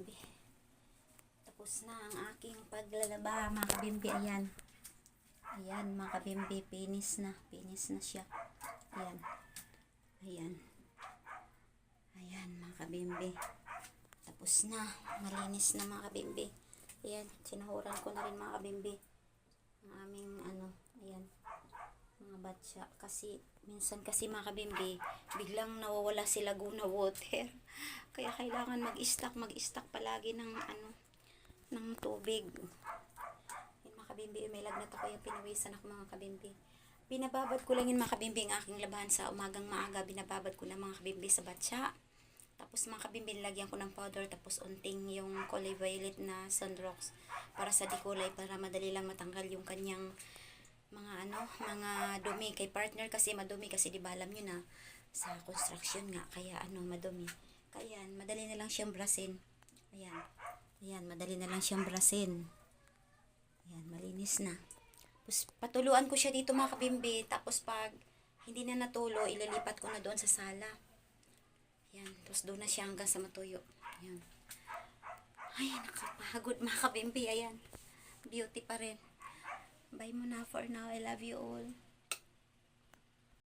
kabimbi. Tapos na ang aking paglalaba mga kabimbi. Ayan. Ayan mga kabimbi. Pinis na. Pinis na siya. Ayan. Ayan. Ayan mga kabimbi. Tapos na. Malinis na mga kabimbi. Ayan. Sinahuran ko na rin mga kabimbi. Ang aming ayan. Mga batya. Kasi minsan kasi mga kabimbi, biglang nawawala si Laguna Water. Kaya kailangan mag-stock palagi ng ng tubig. Yung mga kabimbi, may lagnat ako, yung pinawisan ako mga kabimbi. Binababad ko lang yung mga kabimbi ang aking labahan sa umagang maaga. Binababad ko lang mga kabimbi sa batya. Tapos mga kabimbi, lagyan ko ng powder. Tapos unting yung kulay violet na sunrocks para sa dekulay, para madali lang matanggal yung kanyang mga dumi kay partner, kasi madumi kasi di ba alam nyo na sa construction nga, kaya madumi. Kaya madali na lang siyang brasin. Ayan. Ayan, madali na lang siyang brasin. Ayan, malinis na. Tapos patuluan ko siya dito mga kabimbi. Tapos pag hindi na natulo, ililipat ko na doon sa sala. Ayan, tapos doon na siya hanggang sa matuyo. Ayan. Ay, nakapagod mga kabimbi. Ayan, beauty pa rin. Bye muna for now. I love you all.